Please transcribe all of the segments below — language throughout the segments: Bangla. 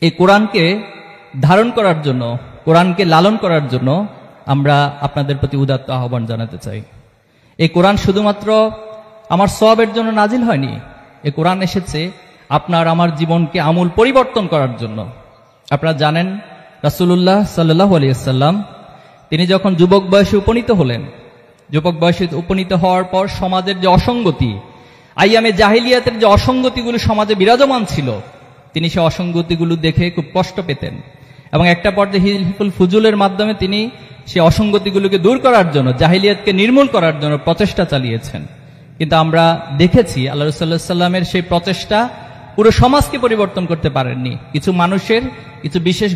এই কোরআনকে ধারণ করার জন্য, কোরআনকে লালন করার জন্য আমরা আপনাদের প্রতি উদাত্ত আহ্বান জানাতে চাই। এই কোরআন শুধুমাত্র আমার সওয়াবের জন্য নাজিল হয়নি, এই কোরআন এসেছে আপনার আমার জীবনকে আমূল পরিবর্তন করার জন্য। আপনারা জানেন রাসূলুল্লাহ সাল্লাল্লাহু আলাইহি ওয়াসাল্লাম তিনি যখন যুবক বয়সে উপনীত হলেন, যুবক বয়সে উপনীত হওয়ার পর সমাজের যে অসঙ্গতি, আইয়ামে জাহিলিয়াতের যে অসঙ্গতিগুলো সমাজে বিরাজমান ছিল, তিনি সেই অসঙ্গতিগুলো দেখে খুব কষ্ট পেতেন এবং একটা পর্যায়ে হিলফুল ফুজুলের মাধ্যমে তিনি সেই অসঙ্গতিগুলোকে দূর করার জন্য, জাহিলিয়াতকে নির্মূল করার জন্য প্রচেষ্টা চালিয়েছেন। কিন্তু আমরা দেখেছি আল্লাহ রাসূল সাল্লাল্লাহু আলাইহি ওয়াসাল্লামের সেই প্রচেষ্টা পুরো সমাজকে পরিবর্তন করতে পারেননি। কিছু মানুষের কিছু বিশেষ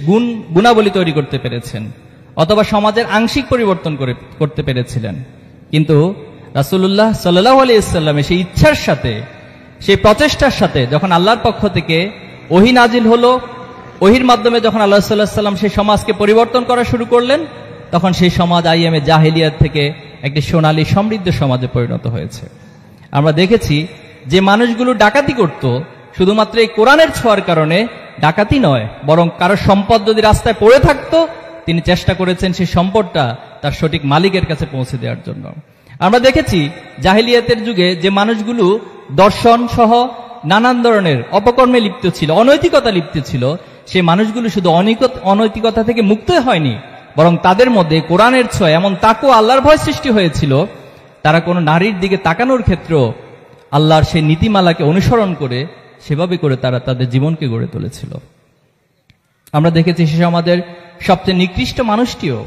গুণাবলী তৈরি করতে পেরেছেন, অথবা সমাজের আংশিক পরিবর্তন করতে পেরেছিলেন। কিন্তু রাসূলুল্লাহ সাল্লাল্লাহু আলাইহি ওয়াসাল্লামের সেই ইচ্ছার সাথে, সেই প্রচেষ্টার সাথে যখন আল্লাহর পক্ষ থেকে ওহী নাজিল হলো, ওহীর মাধ্যমে যখন আল্লাহ সাল্লাল্লাহু আলাইহি ওয়াসাল্লাম সেই সমাজকে পরিবর্তন করা শুরু করলেন, তখন সেই সমাজ আইয়ামে জাহিলিয়াত থেকে একটি সোনালী সমৃদ্ধ সমাজে পরিণত হয়েছে। আমরা দেখেছি যে মানুষগুলো ডাকাতি করত, শুধুমাত্র এই কোরআনের ছোঁয়ার কারণে ডাকাতি নয়, বরং কারো সম্পদ যদি রাস্তায় পড়ে থাকতো তিনি চেষ্টা করেছেন সেই সম্পদটা তার সঠিক মালিকের কাছে পৌঁছে দেওয়ার জন্য। আমরা দেখেছি জাহিলিয়াতের যুগে যে মানুষগুলো দর্শন সহ নানান ধরনের অপকর্মে লিপ্ত ছিল, অনৈতিকতা লিপ্ত ছিল, সেই মানুষগুলো শুধু অনৈতিকতা থেকে মুক্ত হয়নি, বরং তাদের মধ্যে কোরআনের ছোঁয়া এমন তাকওয়া, আল্লাহর ভয় সৃষ্টি হয়েছিল, তারা কোনো নারীর দিকে তাকানোর ক্ষেত্রেও আল্লাহর সেই নীতিমালাকে অনুসরণ করে সেভাবে করে তারা তাদের জীবনকে গড়ে তুলেছিল। আমরা দেখেছি সে আমাদের সবচেয়ে নিকৃষ্ট মানুষটিও,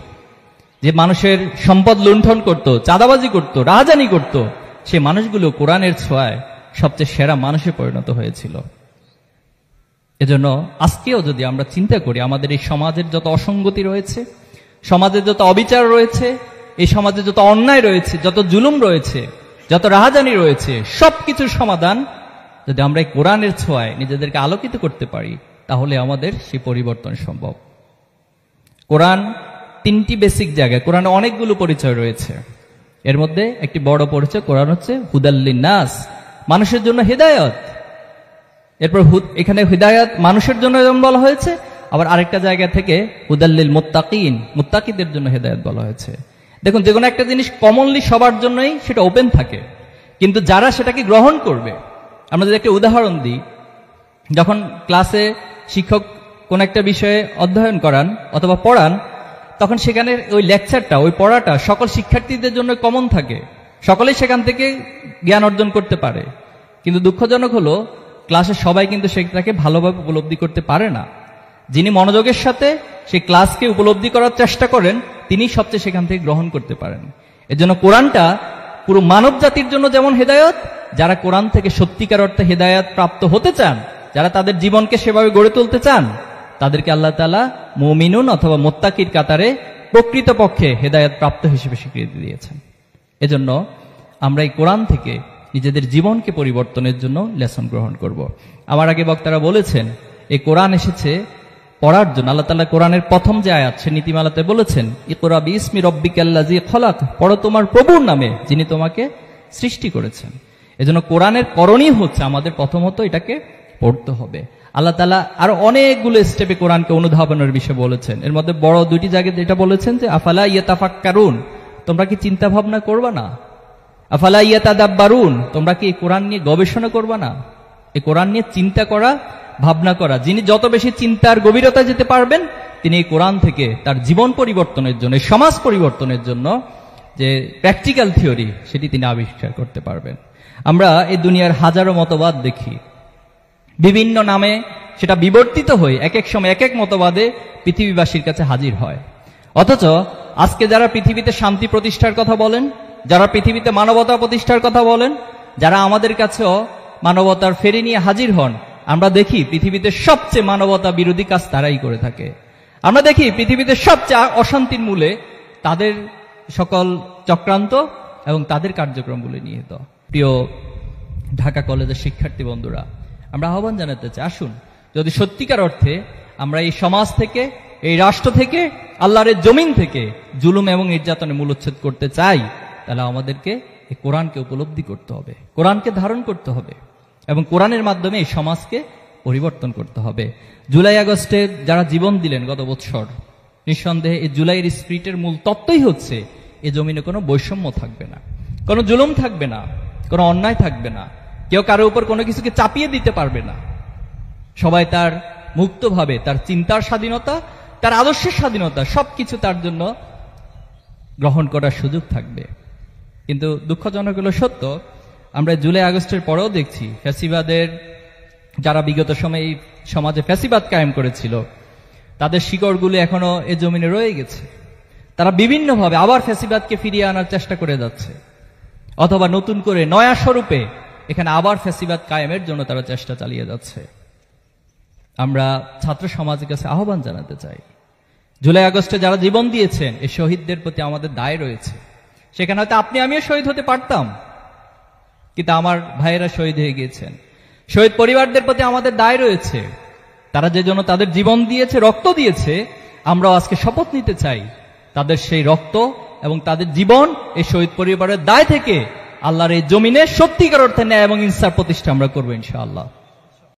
যে মানুষের সম্পদ লুণ্ঠন করত, চাঁদাবাজি করত, রাহাজানি করত, সে মানুষগুলো কোরআনের ছোঁয়ায় সবচেয়ে সেরা মানুষে পরিণত হয়েছিল। এজন্য আজকেও যদি আমরা চিন্তা করি আমাদের এই সমাজের যত অসঙ্গতি রয়েছে, সমাজের যত অবিচার রয়েছে, এই সমাজে যত অন্যায় রয়েছে, যত জুলুম রয়েছে, যত রাহাজানি রয়েছে, সবকিছুর সমাধান যদি আমরা এই কোরআনের ছোঁয়ায় নিজেদেরকে আলোকিত করতে পারি, তাহলে আমাদের সেই পরিবর্তন সম্ভব। কোরআন তিনটি বেসিক জায়গায়, কোরআনে অনেকগুলো পরিচয় রয়েছে, এর মধ্যে একটি বড় পরিচয় কোরআন হচ্ছে হুদাল লিন্নাস, মানুষের জন্য হেদায়েত। এরপর এখানে হিদায়াত মানুষের জন্য যেমন বলা হয়েছে, আবার আরেকটা জায়গা থেকে হুদাল্লিল মুত্তাকিন, মুত্তাকিদের জন্য হেদায়েত বলা হয়েছে। দেখুন, যে কোনো একটা জিনিস কমনলি সবার জন্যই সেটা ওপেন থাকে, কিন্তু যারা সেটাকে গ্রহণ করবে, আমরা যদি একটা উদাহরণ দিই, যখন ক্লাসে শিক্ষক কোন একটা বিষয়ে অধ্যয়ন করান অথবা পড়ান, তখন সেখানে ওই লেকচারটা, ওই পড়াটা সকল শিক্ষার্থীদের জন্য কমন থাকে, সকলেই সেখান থেকে জ্ঞান অর্জন করতে পারে। কিন্তু দুঃখজনক হলো ক্লাসে সবাই কিন্তু সেটাকে ভালোভাবে উপলব্ধি করতে পারে না। যিনি মনোযোগের সাথে সেই ক্লাসকে উপলব্ধি করার চেষ্টা করেন, তিনি সবচেয়ে সেখান থেকে গ্রহণ করতে পারেন। এজন্য কোরআনটা পুরো মানব জাতির জন্য যেমন হেদায়েত, যারা কোরআন থেকে সত্যিকার অর্থে হেদায়েত প্রাপ্ত হতে চান, যারা তাদের জীবনকে সেভাবে গড়ে তুলতে চান, তাদেরকে আল্লাহ তাআলা মুমিনুন অথবা মুত্তাকির কাতারে প্রকৃতপক্ষে হেদায়েত প্রাপ্ত হিসেবে স্বীকৃতি দিয়েছেন। এজন্য আমরা এই কোরআন থেকে নিজেদের জীবনকে পরিবর্তনের জন্য লেসন গ্রহণ করব। আমার আগে বক্তারা বলেছেন, এই কোরআন এসেছে পড়ার জন্য। আল্লাহ তাআলা কোরআনের প্রথম যে আয়াত, সে নীতিমালাতে বলেছেন, ইকরা বিইসমি রাব্বিকাল্লাযী খলাক, পড়ো তোমার প্রভুর নামে যিনি তোমাকে সৃষ্টি করেছেন। এজন্য কোরআনের করণীয় হচ্ছে আমাদের প্রথমত এটাকে পড়তে হবে। আল্লাহ তাআলা আরো অনেকগুলো স্টেপে কোরআনকে অনুধাবনের বিষয়ে বলেছেন। এর মধ্যে বড় দুইটি জায়গায় যেটা বলেছেন যে আফালা ইয়াতাফাক্কারুন, তোমরা কি চিন্তা ভাবনা করবা না? আফালা ইয়াতাদাব্বারুন, তোমরা কি এই কোরআন নিয়ে গবেষণা করবা না? এই কোরআন নিয়ে চিন্তা করা, ভাবনা করা। যিনি যত বেশি চিন্তার গভীরতা যেতে পারবেন, তিনি এই কোরআন থেকে তার জীবন পরিবর্তনের জন্য, সমাজ পরিবর্তনের জন্য যে প্র্যাকটিক্যাল থিওরি, সেটি তিনি আবিষ্কার করতে পারবেন। আমরা এই দুনিয়ার হাজারো মতবাদ দেখি, বিভিন্ন নামে সেটা বিবর্তিত হয়ে এক এক সময় এক এক মতবাদে পৃথিবীবাসীর কাছে হাজির হয়। অথচ আজকে যারা পৃথিবীতে শান্তি প্রতিষ্ঠার কথা বলেন, যারা পৃথিবীতে মানবতা প্রতিষ্ঠার কথা বলেন, যারা আমাদের কাছেও মানবতার ফেরি নিয়ে হাজির হন, আমরা দেখি পৃথিবীতে সবচেয়ে মানবতা বিরোধী কাজ তারাই করে থাকে। আমরা দেখি পৃথিবীতে সবচেয়ে অশান্তির মূলে তাদের সকল চক্রান্ত এবং তাদের কার্যক্রমগুলো নিহিত। প্রিয় ঢাকা কলেজের শিক্ষার্থী বন্ধুরা, আমরা আহ্বান জানাতে চাই, আসুন যদি সত্যিকার অর্থে আমরা এই সমাজ থেকে, এই রাষ্ট্র থেকে, আল্লাহর জমিন থেকে জুলুম এবং নির্যাতনের মূলোচ্ছেদ করতে চাই, তাহলে আমাদেরকে এই কোরআনকে উপলব্ধি করতে হবে, কোরআনকে ধারণ করতে হবে এবং কোরআনের মাধ্যমে এই সমাজকে পরিবর্তন করতে হবে। জুলাই আগস্টে যারা জীবন দিলেন গত বছর, নিঃসন্দেহে এই জুলাইয়ের স্পিরিটের মূল তত্ত্বই হচ্ছে এ জমিনে কোনো বৈষম্য থাকবে না, কোনো জুলুম থাকবে না, কোনো অন্যায় থাকবে না, কেউ কারো উপর কোনো কিছুকে চাপিয়ে দিতে পারবে না। সবাই তার মুক্তভাবে তার চিন্তার স্বাধীনতা, তার আদর্শের স্বাধীনতা সবকিছু তার জন্য গ্রহণ করার সুযোগ থাকবে। কিন্তু দুঃখজনক হলো সত্য, আমরা জুলাই আগস্টের পরেও দেখছি ফ্যাসিবাদের যারা বিগত সময়ে এই সমাজে ফ্যাসিবাদ কায়েম করেছিল তাদের শিকড়গুলো এখনো এ জমিনে রয়ে গেছে। তারা বিভিন্নভাবে আবার ফ্যাসিবাদকে ফিরিয়ে আনার চেষ্টা করে যাচ্ছে, অথবা নতুন করে নয়া স্বরূপে এখানে আবার ফ্যাসিবাদ কায়েমের জন্য তারা চেষ্টা চালিয়ে যাচ্ছে। আমরা ছাত্র সমাজের কাছে আহ্বান জানাতে চাই, জুলাই আগস্টে যারা জীবন দিয়েছেন এই শহীদদের প্রতি আমাদের দায় রয়েছে। সেখানে হয়তো আপনি আমিও শহীদ হতে পারতাম, কিন্তু আমার ভাইয়েরা শহীদ হয়ে গিয়েছেন। শহীদ পরিবারদের প্রতি আমাদের দায় রয়েছে, তারা যে জন্য তাদের জীবন দিয়েছে, রক্ত দিয়েছে, আমরাও আজকে শপথ নিতে চাই তাদের সেই রক্ত এবং তাদের জীবন এই শহীদ পরিবারের দায় থেকে আল্লাহর এই জমিনে সত্যিকার অর্থে ন্যায় এবং ইনসাফ প্রতিষ্ঠা আমরা করবো ইনশাআল্লাহ।